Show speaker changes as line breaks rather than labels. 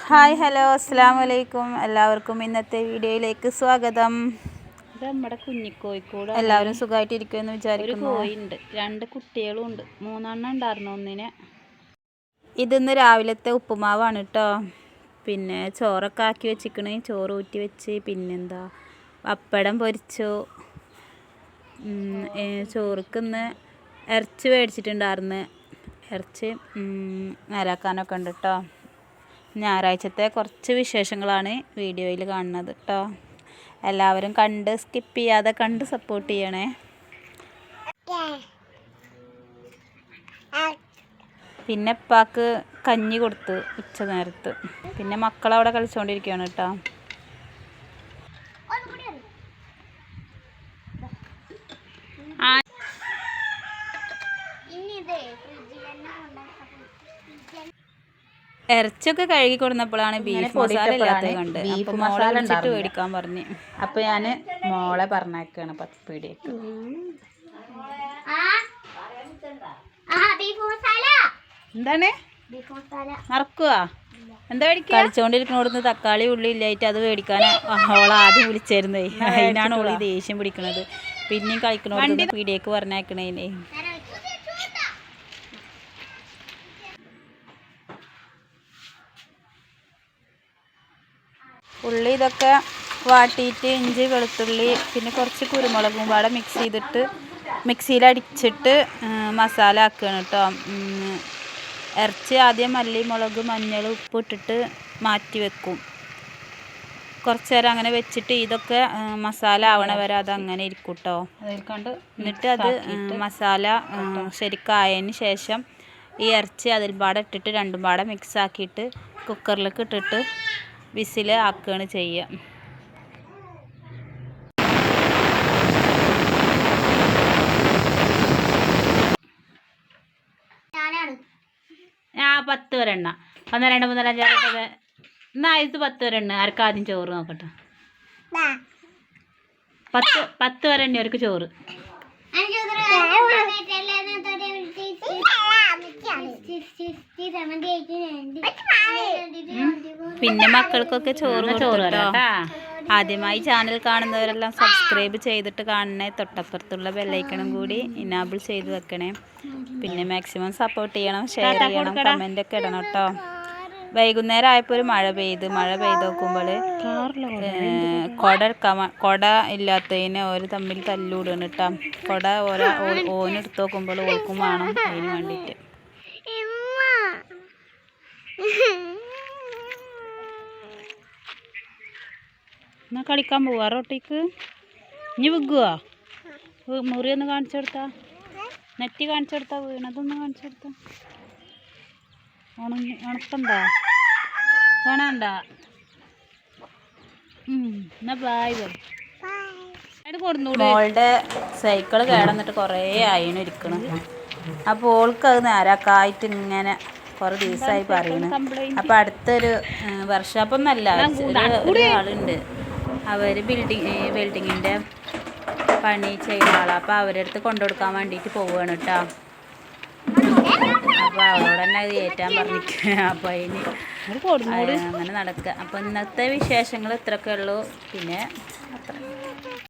Hi hello അസ്സലാമു അലൈക്കും. എല്ലാവർക്കും ഇന്നത്തെ വീഡിയോയിലേക്ക് സ്വാഗതം.
ഇത് നമ്മുടെ കുഞ്ഞിക്കോഴിക്കൂട്.
എല്ലാവരും സുഖമായിട്ടിരിക്കുമെന്ന് വിചാരിക്കുന്നു.
ഒരു കോഴിയുണ്ട്, 2 കുട്ടികളും ഉണ്ട്. 3 എണ്ണം ഉണ്ടായിരുന്നു ഒന്നിനെ.
ഇതിന്ന് രാവിലത്തെ ഉപ്പുമാവാണ് കേട്ടോ. പിന്നെ ചോറൊക്കെ ആക്കി വെച്ചിക്കണ്, ചോറ് ഊറ്റി വെച്ച്, പിന്നെന്താ പപ്പടം പൊരിച്ചു. ചോറുക്ക് ഇന്ന് ഇറച്ചി മേടിച്ചിട്ടുണ്ടായിരുന്നു. ഇറച്ചി നേരാക്കാനൊക്കെ ഉണ്ട് കേട്ടോ. ഞായറാഴ്ചത്തെ കുറച്ച് വിശേഷങ്ങളാണ് വീഡിയോയിൽ കാണുന്നത് കേട്ടോ. എല്ലാവരും കണ്ട് സ്കിപ്പ് ചെയ്യാതെ കണ്ട് സപ്പോർട്ട് ചെയ്യണേ. പിന്നെ ഉപ്പാക്ക് കഞ്ഞി കൊടുത്ത് ഉച്ച നേരത്ത്. പിന്നെ മക്കളവിടെ കളിച്ചുകൊണ്ടിരിക്കുകയാണ് കേട്ടോ. ഇറച്ചിയൊക്കെ കഴുകി കൊടുന്നപ്പോഴാണ് ബീഫ് മസാല ഇല്ലാത്തത് കണ്ട്.
ബീഫ് മസാല
വിളിച്ചിട്ട് മേടിക്കാൻ പറഞ്ഞു.
അപ്പോൾ ഞാൻ മോളെ പറഞ്ഞേക്കാണ് പീടിയേക്ക്. എന്താണ് മറക്കുക? എന്താ മേടിക്കുക? കളിച്ചുകൊണ്ടിരിക്കണോടുന്ന് തക്കാളി ഉള്ളി ഇല്ലായിട്ട് അത് മേടിക്കാൻ ഓളെ ആദ്യം വിളിച്ചായിരുന്നേ. അതിനാണ് ഓളി ദേഷ്യം പിടിക്കണത്. പിന്നെയും കളിക്കണോടുന്ന് പീടിയേക്ക് പറഞ്ഞേക്കണേനെ. ഉള്ളി ഇതൊക്കെ വാട്ടിയിട്ട് ഇഞ്ചി വെളുത്തുള്ളി പിന്നെ കുറച്ച് കുരുമുളകും പാടെ മിക്സ് ചെയ്തിട്ട് മിക്സിയിൽ അടിച്ചിട്ട് മസാല ആക്കുകയാണ് കേട്ടോ. ഇറച്ചി ആദ്യം മല്ലി മുളക് മഞ്ഞൾ ഉപ്പ് ഇട്ടിട്ട് മാറ്റി വെക്കും. കുറച്ച് നേരം അങ്ങനെ വെച്ചിട്ട് ഇതൊക്കെ മസാല ആവണ വരെ അത് അങ്ങനെ ഇരിക്കും കേട്ടോ. എന്നിട്ട് അത് മസാല ശരിക്കായതിന് ശേഷം ഈ ഇറച്ചി അതിൽ പാടെ ഇട്ടിട്ട് രണ്ടും പാടെ മിക്സ് ആക്കിയിട്ട് കുക്കറിലേക്ക് ഇട്ടിട്ട് വിസിൽ ആക്കുകയാണ് ചെയ്യുക. ആ 10 വരെ എണ്ണ 1 2 3 4 5 6 എന്നാ ഇത് 10 വരെ എണ്ണ. ആർക്ക് ആദ്യം ചോറ് നോക്കട്ടെ. 10 വരെ എണ്ണ അവർക്ക് ചോറ്. പിന്നെ മക്കൾക്കൊക്കെ ചോറ് കേട്ടോ. ആദ്യമായി ചാനൽ കാണുന്നവരെല്ലാം സബ്സ്ക്രൈബ് ചെയ്തിട്ട് കാണണേ. തൊട്ടപ്പുറത്തുള്ള ബെല്ലൈക്കണും കൂടി ഇനാബിൾ ചെയ്ത് വെക്കണേ. പിന്നെ മാക്സിമം സപ്പോർട്ട് ചെയ്യണം, ഷെയർ ചെയ്യണം, കമൻ്റ് ഒക്കെ ഇടണം കേട്ടോ. വൈകുന്നേരം ആയപ്പോൾ ഒരു മഴ പെയ്ത് നോക്കുമ്പോൾ കൊട ഇല്ലാത്തതിന് ഒരു തമ്മിൽ തല്ലൂടാണ് കേട്ടോ. കൊട ഓനെടുത്ത് നോക്കുമ്പോൾ ഓൾക്കും വേണം. അതിന് വേണ്ടിയിട്ട് എന്നാ കളിക്കാൻ പോവാ റോട്ടിക്ക്. ഇനി വിൽക്കുവോ? മുറി ഒന്ന് കാണിച്ചു കൊടുത്താ, നെറ്റി കാണിച്ചു കൊടുത്താ, വീണതൊന്ന് കാണിച്ചു കൊടുത്താ. ഉണക്കണ്ടാ കാണാണ്ട? എന്നാ ബായ് മോളുടെ സൈക്കിള് കേടന്നിട്ട് കുറേ ആയിന് ഇരിക്കണം. അപ്പോൾ ഓൾക്കത് നേരാക്കായിട്ട് ഇങ്ങനെ കുറേ ദിവസമായി പറയണ്. അപ്പം അടുത്തൊരു വർക്ക്ഷോപ്പൊന്നല്ല, ഒരാളുണ്ട്. അവർ വെൽഡിങ്ങിൻ്റെ പണി ചെയ്യുന്ന ആളാണ്. അപ്പോൾ അവരുടെ അടുത്ത് കൊണ്ടുകൊടുക്കാൻ വേണ്ടിയിട്ട് പോവുകയാണ് കേട്ടോ. അപ്പോൾ അവളോട് തന്നെ അത് കയറ്റാൻ പറഞ്ഞിരിക്കുക. അപ്പോൾ അതിന് അങ്ങനെ നടക്കുക. അപ്പോൾ ഇന്നത്തെ വിശേഷങ്ങൾ ഇത്രയൊക്കെ ഉള്ളൂ. പിന്നെ അത്ര